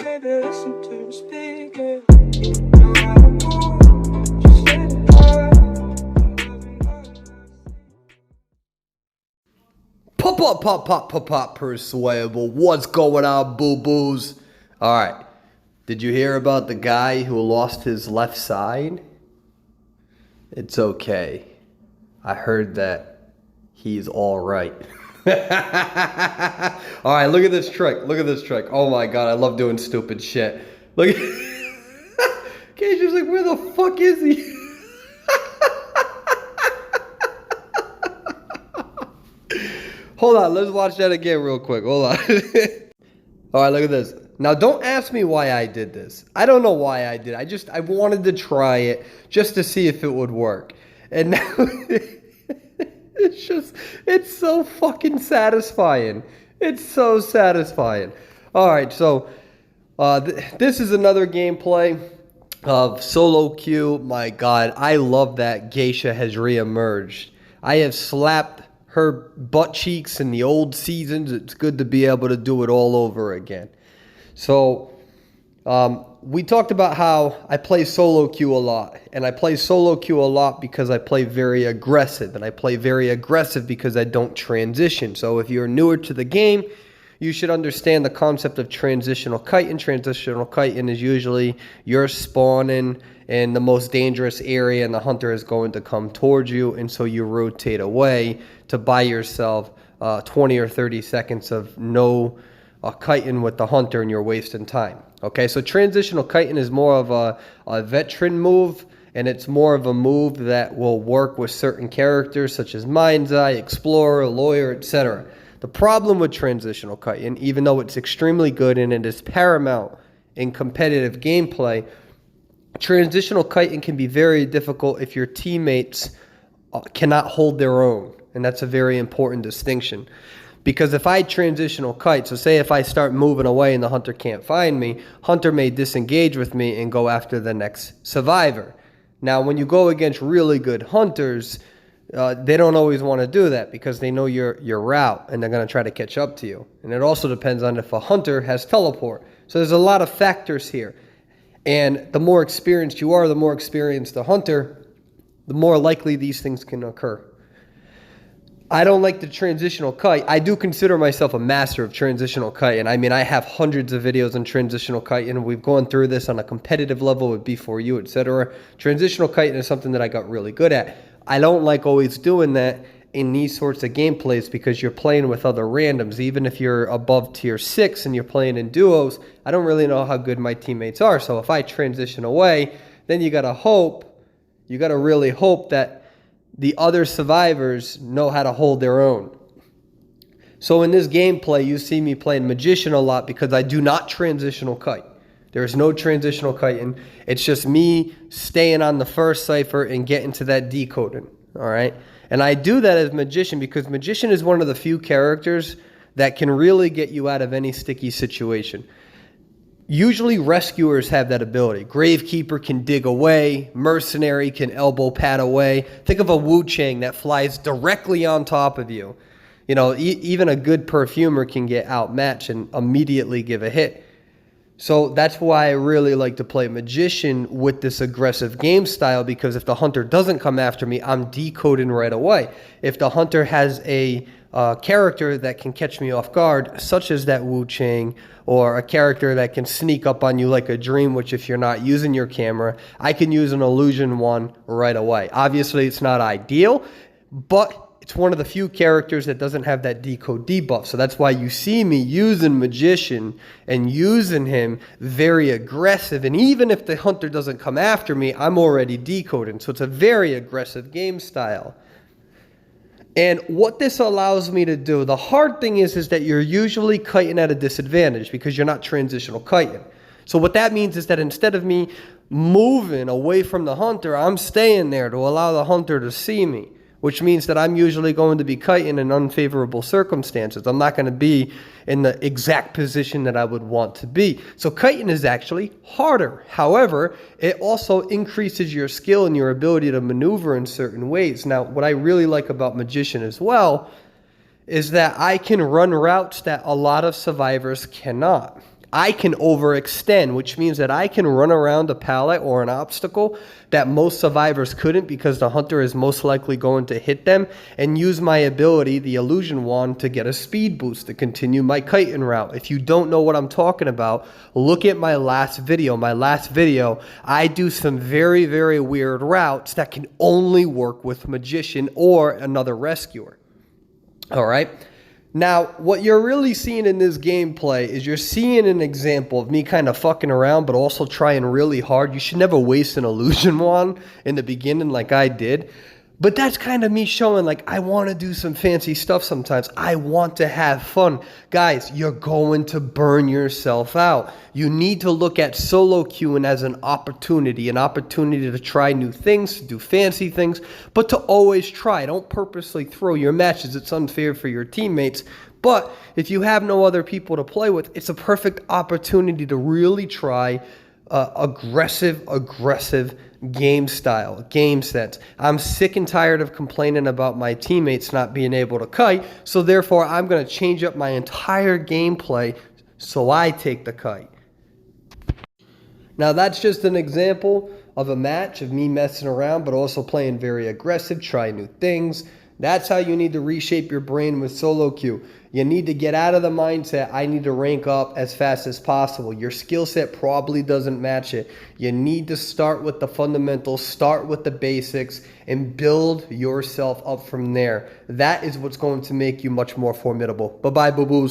Pop, persuadable. What's going on, boo-boos? All right. Did you hear about the guy who lost his left side? It's okay. I heard that he's all right. All right, look at this trick. Look at this trick. Oh my God, I love doing stupid shit. Look at Keisha's like, where the fuck is he? Hold on, let's watch that again real quick. Hold on. All right, look at this. Now, don't ask me why I did this. I don't know why I did. I wanted to try it just to see if it would work. And now it's so fucking satisfying. It's so satisfying. All right, so this is another gameplay of solo queue. My God, I love that Geisha has reemerged. I have slapped her butt cheeks in the old seasons. It's good to be able to do it all over again. So we talked about how I play solo queue a lot. And I play solo queue a lot because I play very aggressive. And I play very aggressive because I don't transition. So if you're newer to the game, you should understand the concept of transitional kiting. Transitional kiting is usually you're spawning in the most dangerous area and the hunter is going to come towards you, and so you rotate away to buy yourself 20 or 30 seconds of no kiting with the hunter, and you're wasting time. Okay, so transitional kiting is more of a veteran move, and it's more of a move that will work with certain characters such as Mind's Eye, Explorer, Lawyer, etc. The problem with transitional kiting, even though it's extremely good and it is paramount in competitive gameplay, transitional kiting can be very difficult if your teammates cannot hold their own. And that's a very important distinction. Because if I transitional kite, so say if I start moving away and the hunter can't find me, hunter may disengage with me and go after the next survivor. Now, when you go against really good hunters, they don't always want to do that because they know your route and they're going to try to catch up to you. And it also depends on if a hunter has teleport. So there's a lot of factors here. And the more experienced you are, the more experienced the hunter, the more likely these things can occur. I don't like the transitional kite. I do consider myself a master of transitional kite. And I mean, I have hundreds of videos on transitional kite, and we've gone through this on a competitive level with B4U, etc. Transitional kite is something that I got really good at. I don't like always doing that in these sorts of gameplays because you're playing with other randoms. Even if you're above tier 6 and you're playing in duos, I don't really know how good my teammates are. So if I transition away, then you gotta really hope that the other survivors know how to hold their own. So in this gameplay, you see me playing Magician a lot because I do not transitional kite. There is no transitional kiting. It's just me staying on the first cipher and getting to that decoding, all right? And I do that as Magician because Magician is one of the few characters that can really get you out of any sticky situation. Usually Rescuers have that ability. Gravekeeper can dig away. Mercenary can elbow pad away. Think of a Wu Chang that flies directly on top of you. You know, even a good perfumer can get outmatched and immediately give a hit. So that's why I really like to play Magician with this aggressive game style, because if the hunter doesn't come after me, I'm decoding right away. If the hunter has a character that can catch me off guard, such as that Wu Chang, or a character that can sneak up on you like a dream, which if you're not using your camera, I can use an illusion one right away. Obviously, it's not ideal, but it's one of the few characters that doesn't have that decode debuff. So that's why you see me using Magician and using him very aggressive. And even if the hunter doesn't come after me, I'm already decoding. So it's a very aggressive game style. And what this allows me to do, the hard thing is that you're usually kiting at a disadvantage because you're not transitional kiting. So what that means is that instead of me moving away from the hunter, I'm staying there to allow the hunter to see me, which means that I'm usually going to be kiting in unfavorable circumstances. I'm not going to be in the exact position that I would want to be. So kiting is actually harder. However, it also increases your skill and your ability to maneuver in certain ways. Now, what I really like about Magician as well is that I can run routes that a lot of survivors cannot. I can overextend, which means that I can run around a pallet or an obstacle that most survivors couldn't because the hunter is most likely going to hit them, and use my ability, the illusion wand, to get a speed boost to continue my kiting route. If you don't know what I'm talking about, look at my last video. My last video, I do some very, very weird routes that can only work with magician or another rescuer. All right. Now, what you're really seeing in this gameplay is you're seeing an example of me kind of fucking around, but also trying really hard. You should never waste an illusion wand in the beginning like I did. But that's kind of me showing like I want to do some fancy stuff sometimes. I want to have fun. Guys, you're going to burn yourself out. You need to look at solo queuing as an opportunity to try new things, to do fancy things, but to always try. Don't purposely throw your matches. It's unfair for your teammates. But if you have no other people to play with, it's a perfect opportunity to really try aggressive game style, game sense. I'm sick and tired of complaining about my teammates not being able to kite, so therefore I'm going to change up my entire gameplay so I take the kite. Now that's just an example of a match of me messing around, but also playing very aggressive, try new things. That's how you need to reshape your brain with solo queue. You need to get out of the mindset, I need to rank up as fast as possible. Your skill set probably doesn't match it. You need to start with the fundamentals, start with the basics, and build yourself up from there. That is what's going to make you much more formidable. Bye-bye, boo-boos.